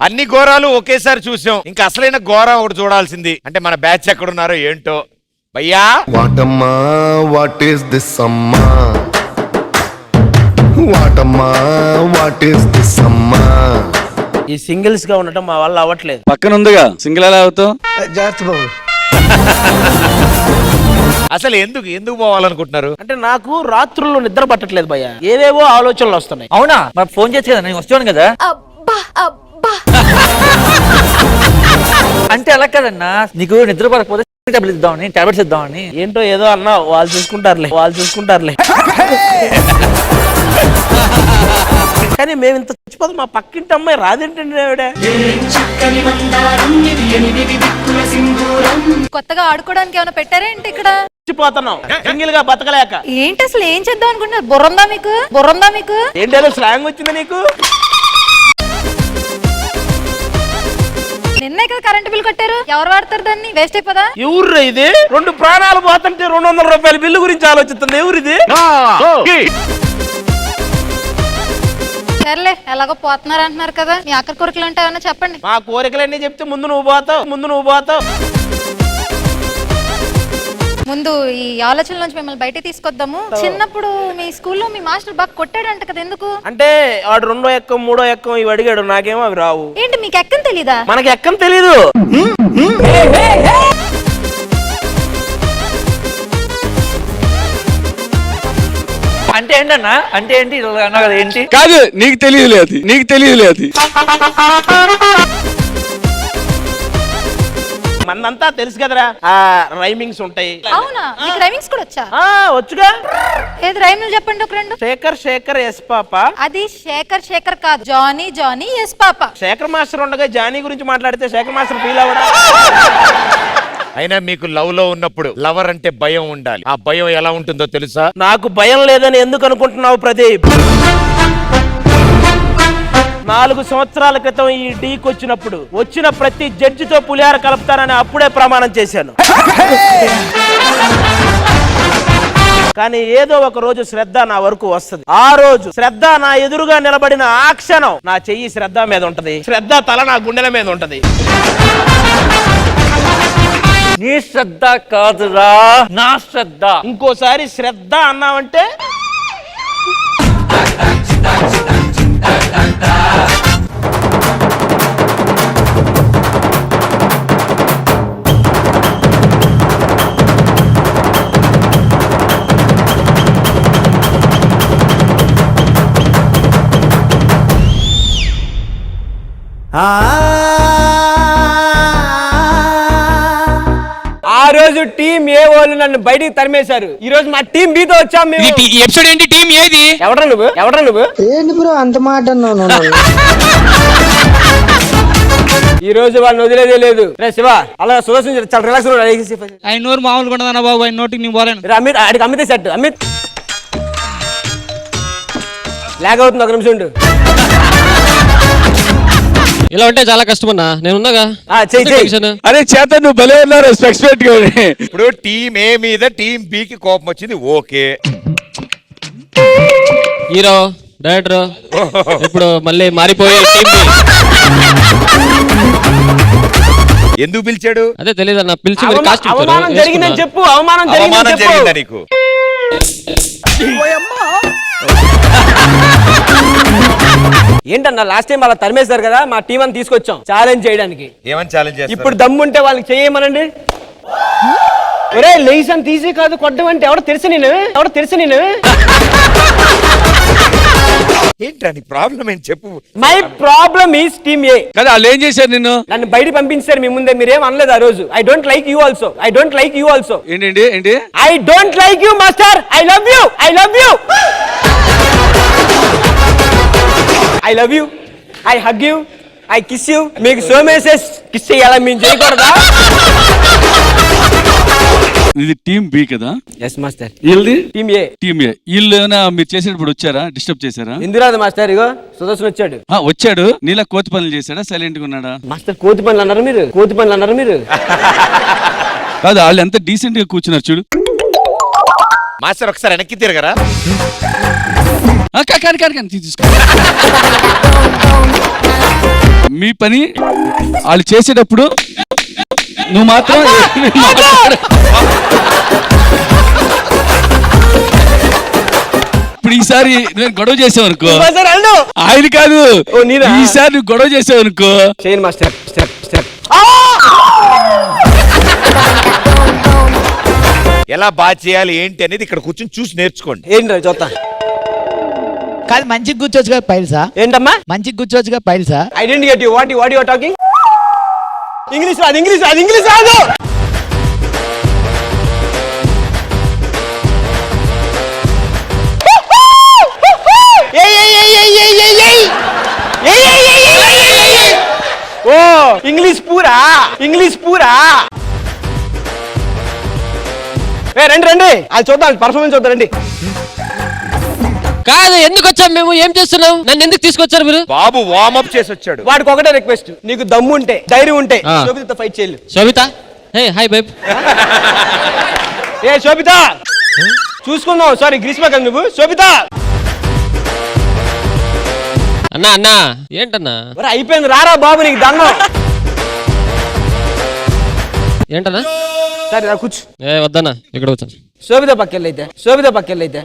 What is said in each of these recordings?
అన్ని ఘోరాలు ఒకేసారి చూసాం, ఇంకా అసలైన ఘోరం ఒకటి చూడాల్సింది. అంటే మన బ్యాచ్ ఎక్కడున్నారో ఏంటో. భయ్యా వాటమ్మా వాట్ ఈస్ దిస్ అమ్మా, వాటమ్మా వాట్ ఈస్ దిస్ అమ్మా. ఈ సింగిల్స్ గా ఉండటం మా వల్ల అవ్వట్లేదు. పక్కన ఉందిగా సింగిల్ ఎలా అవుతావు? జాగ్రత్త బాబు. అసలు ఎందుకు పోవాలనుకుంటున్నారు? అంటే నాకు రాత్రుల్లో నిద్ర పట్టట్లేదు భయ్య, ఏవేవో ఆలోచనలు వస్తున్నాయి. అవునా? మరి ఫోన్ చేసి కదా నేను వస్తాను కదా. అంటే అలా కదన్నా, నీకు నిద్ర పడకపోతే టాబ్లెట్స్ ఇద్దామని, టాబ్లెట్స్ ఇద్దామని. ఏంటో ఏదో అన్నా, వాళ్ళు చూసుకుంటారులే. కానీ మేము ఇంత చచ్చిపోతాం, మా పక్కింటి అమ్మాయి రాదేంటండి ఆవిడ. కొత్తగా ఆడుకోవడానికి ఏమైనా పెట్టారా ఏంటి ఇక్కడ? చచ్చిపోతున్నాం సింగిల్ గా బతకలేక. ఏంటి అసలు ఏం చేద్దాం అనుకుంటున్నారు? బుర్రందా మీకు? ఏంటో స్లాంగ్ వచ్చింది నీకు? నిన్నే కదా కరెంట్ బిల్ కట్టారు, ఎవరు వాడతారు దాన్ని? వేస్ట్ అయిపోదా? ఎవరు ఇది? 2 ప్రాణాలు పోతుంటే 200 రూపాయల బిల్లు గురించి ఆలోచిస్తుంది. ఎవరిది? సర్లే, ఎలాగో పోతున్నారు అంటున్నారు కదా, మీ ఆఖరి కోరికలు ఉంటాయన్నా చెప్పండి. మా కోరికలన్నీ చెప్తే ముందు నువ్వు పోతావు. ముందు ఈ ఆలోచన నుంచి మిమ్మల్ని బయట తీసుకొద్దాము. చిన్నప్పుడు మీ స్కూల్లో మీ మాస్టర్ బాగా కొట్టాడంట కదా, ఎందుకు? అంటే వాడు 2వ ఎక్కం 3వ ఎక్కం ఇవి అడిగాడు, నాకేమో అవి రావు. ఏంటి మీకు ఎక్కని తెలీదా? మనకి ఎక్కం తెలీదు. అంటే ఏంటన్నా? అంటే ఏంటి అన్నా కదా? ఏంటి కాదు, నీకు తెలియదులే అది. మందంతా తెలుసు కదరా, రైమింగ్స్ ఉంటాయి. అవునా? మీకు రైమింగ్స్ కూడా వచ్చా? వచ్చుగా. ఏది రైమింగ్ చెప్పండి ఒక 2. Shekhar yes papa. అది శేఖర్ కాదు, Johnny yes papa. Shekhar master ఉండగా జానీ గురించి మాట్లాడితే శేఖర్ మాస్టర్ ఫీల్ అవ్వడా? అయినా మీకు లవ్ లో ఉన్నప్పుడు లవర్ అంటే భయం ఉండాలి. ఆ భయం ఎలా ఉంటుందో తెలుసా? నాకు భయం లేదని ఎందుకు అనుకుంటున్నావు ప్రదీప్? 4 సంవత్సరాల క్రితం ఈ డీకి వచ్చిన ప్రతి జడ్జితో పులిహార కలుపుతానని అప్పుడే ప్రమాణం చేశాను. కానీ ఏదో ఒక రోజు శ్రద్ధ నా వరకు వస్తుంది. ఆ రోజు శ్రద్ధ నా ఎదురుగా నిలబడిన ఆ క్షణం నా చెయ్యి శ్రద్ధ మీద ఉంటది, శ్రద్ధ తల నా గుండెల మీద ఉంటది. నీ శ్రద్ధ కాదురా, నా శ్రద్ధ. ఇంకోసారి శ్రద్ధ అన్నావంటే ఆ రోజు టీం ఏ వాళ్ళు నన్ను బయటికి తరిమేశారు. ఈ రోజు మా టీం బీతో వచ్చాం. ఎపిసోడ్ ఏంటి? టీం ఏది? ఎవడ్రా నువ్వు? ఏంటి బ్రో అంత మాట అన్నావు? ఈ రోజు వాళ్ళని వదిలేదే లేదు. రే శివ, అలా సుదర్శన్ చాలా రిలాక్స్. ఆయన నోరు మామూలుగా ఉండదన్న బాబు, ఆయన నోటికి నేను పోలేను. అమిత్ ఆడికి అమితే సెట్. అమిత్ లాగ్ అవుతుంది, 1 నిమిషం ఉండు. ఇలా ఉంటే చాలా కష్టం అన్నా, నేను ఉన్నాగా. అరే చేత నువ్వు భలే ఉన్నారు స్పెక్స్ పెట్టుకోండి. ఇప్పుడు టీం ఏ మీద టీం బి కి కోపం వచ్చింది, ఓకే. హీరో డైరెక్టర్ ఇప్పుడు మళ్ళీ మారిపోయి టీం బి. ఎందుకు పిలిచాడు? అదే తెలియదు అన్న, పిలిచి అవమానం జరిగిందని చెప్పు. అవమానం జరిగిందా నీకు? ఏంటన్నా లాస్ట్ టైం అలా తరిమేశారు కదా, మా టీం అని తీసుకొచ్చాం ఛాలెంజ్ చేయడానికి. ఏమని ఛాలెంజ్ చేస్తారు? ఇప్పుడు దమ్ముంటే వాళ్ళకి చేయమనండి. ఒరే లేస్ అని తీసి కాదు కొట్టడం అంటే ఎవడో తెలుసు నేను. ఏంటా నీ ప్రాబ్లం ఏంటి చెప్పు. మై ప్రాబ్లమ్ ఈస్ టీమ్ ఏ. కదా వాళ్ళు ఏం చేశారు? నన్ను బయట పంపించారు మీ ముందే. మీరేం అనలేదు ఆ రోజు. I don't like you also. ఏంటి? I don't like you master. I love you. I hug you. I kiss you. మీకు సో మెసేజ్ కిస్ చేయాలా? మేము చేయకూడదా? ఇది టీం బి కదా? Yes master. వీళ్ళది టీమ్ ఏ. వీళ్ళు మీరు చేసేటప్పుడు వచ్చారా? డిస్టర్బ్ చేశారా? ఎందురాదు మాస్టర్. ఇగో సుదర్శన్ వచ్చాడు. వచ్చాడు. నీలా కోతి పనులు చేశాడా? సైలెంట్ గా ఉన్నాడా? మాస్టర్ కోతి పనులు అన్నారు మీరు. కాదు, వాళ్ళు ఎంత డీసెంట్ గా కూర్చున్నారు చూడు. మాస్టర్ ఒకసారి వెనక్కి తిరగరా? మీ పని వాళ్ళు చేసేటప్పుడు నువ్వు మాత్రం ఇప్పుడు ఈసారి నేను గొడవ చేసావు అనుకో, ఆయన కాదు ఈసారి నువ్వు గొడవ చేసావు అనుకో, చేయను మాస్టర్ స్టెప్ స్టెప్. ఎలా బాగా చేయాలి ఏంటి అనేది ఇక్కడ కూర్చొని చూసి నేర్చుకోండి. ఏంటి చూస్తా. కాదు మంచిగా కూర్చోవచ్చుగా పైల్సా? ఏంటమ్మా మంచిగా కూర్చోవచ్చుగా పైల్సా? I don't get you. What you are talking? English రాదు, ఇంగ్లీష్ రాదు, ఇంగ్లీష్ రాదు. ఓ ఇంగ్లీష్ పూరా, ఇంగ్లీష్ పూరా. రండి రండి, అది చూద్దాం, పర్ఫార్మెన్స్ చూద్దాం రండి. కాదు ఎందుకు వచ్చాం మేము, ఏం చేస్తున్నాం, నన్ను ఎందుకు తీసుకొచ్చారు మీరు? బాబు వార్మప్ చేసి వచ్చాడు. వాడికి ఒకటే రిక్వెస్ట్, నీకు దమ్ము ఉంటే ధైర్యం ఉంటే ఆ. శోభితతో ఫైట్ చేయలు. శోభిత, హే హాయ్ బేబ్. ఏ శోభిత చూసుకుందాం. సారీ గ్రీష్మ కదా నువ్వు. శోభిత అన్నా అన్నా ఏంటన్నా? మరి అయిపోయింది, రారా బాబు నీకు దండం. ఏంటన్నా? సరే రా కూర్చో. ఏ వద్దన్నా, ఇక్కడ కూర్చో. శోభిత పక్కెళ్ళైతే, శోభిత పక్కెళ్ళైతే.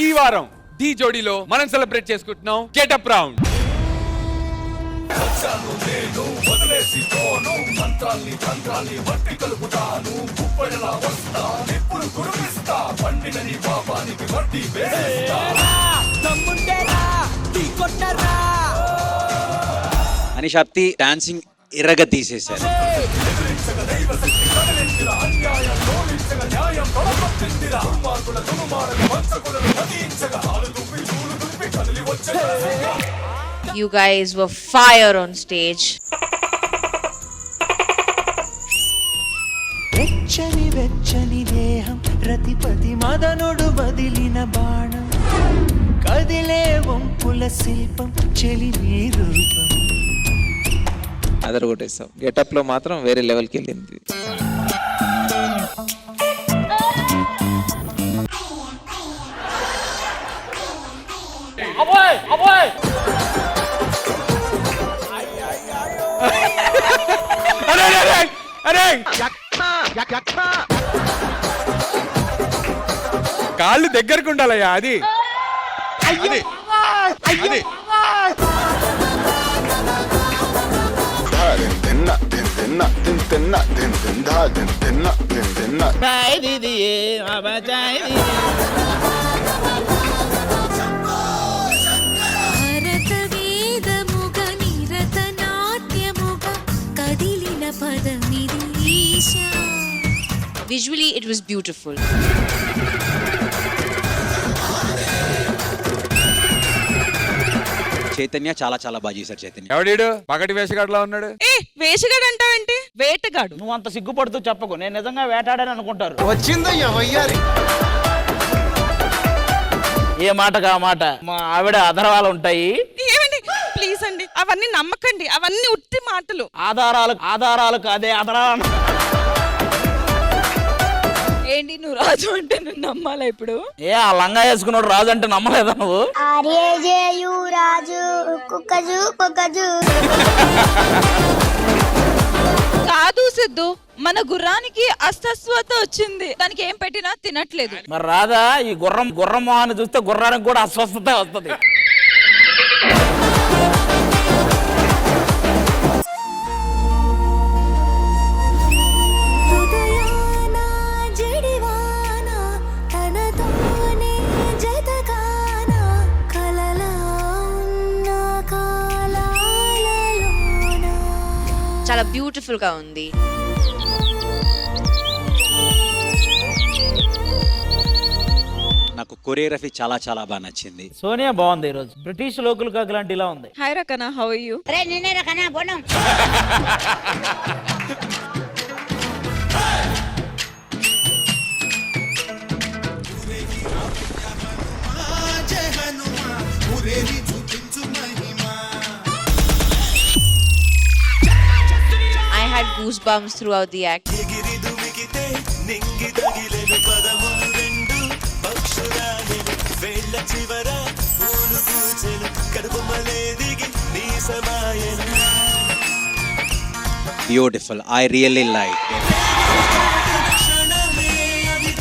ఈ వారం ఢీ జోడీలో మనం సెలబ్రేట్ చేసుకుంటున్నాం గెటప్ రౌండ్. అని శక్తి డాన్సింగ్ ఎర్రగా తీసేశారు. You guys were fire on stage. వెచ్చని వెచ్చని దేహం రతిపతి మదనుడు వదిలిన బాణం కదిలే వంపుల శిల్పం చెలిమి రూపం. అదరగొట్టేస్తాం. గెటప్ లో మాత్రం వేరే లెవెల్కి వెళ్ళింది. కాళ్ళు దగ్గరకు ఉండాలయ్యా. అది Visually, it was beautiful. Chaitanya చాలా చాలా బాగా చేశారు. చైతన్య ఎవడీడు పగటి వేషగాడులా ఉన్నాడు. వేషగాడు అంటావేంటి? వేటగాడు. నువ్వు అంత సిగ్గుపడుతూ చెప్పకు, నేను నిజంగా వేటాడని అనుకుంటారు. వచ్చిందయ్యా వయ్యారి. ఏ మాటగా మాట మా ఆవిడ అధరాలు ఉంటాయి. ఏమండి ప్లీజ్ అండి, అవన్నీ నమ్మకండి, అవన్నీ ఉత్తి మాటలు. ఆధారాలు కాదే ఆధారాలు. ఏంటి నువ్వు రాజు అంటే నువ్వు నమ్మాలా ఇప్పుడు? ఏ ఆ లంగా వేసుకున్నాడు రాజు అంటే నమ్మలేదా నువ్వు? రాజు కుక్కజు కుక్కజు. కాదు సిద్ధు, మన గుర్రానికి అస్వస్థత వచ్చింది, దానికి ఏం పెట్టినా తినట్లేదు. మరి రాదా ఈ గుర్రం మొహాన్ని చూస్తే గుర్రానికి కూడా అస్వస్థత వస్తుంది. చాలా బ్యూటిఫుల్ గా ఉంది. నాకు కొరియోగ్రఫీ చాలా చాలా బాగా నచ్చింది. సోనియా బాగుంది ఈరోజు. బ్రిటిష్ లోకల్ కాకి లాంటి ఇలా ఉంది. హాయ్ రకనా, how are you? I had goosebumps throughout the act. Beautiful, I really like. క్షణమే అది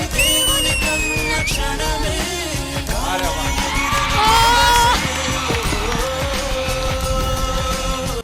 దేవుని కన్న క్షణమే.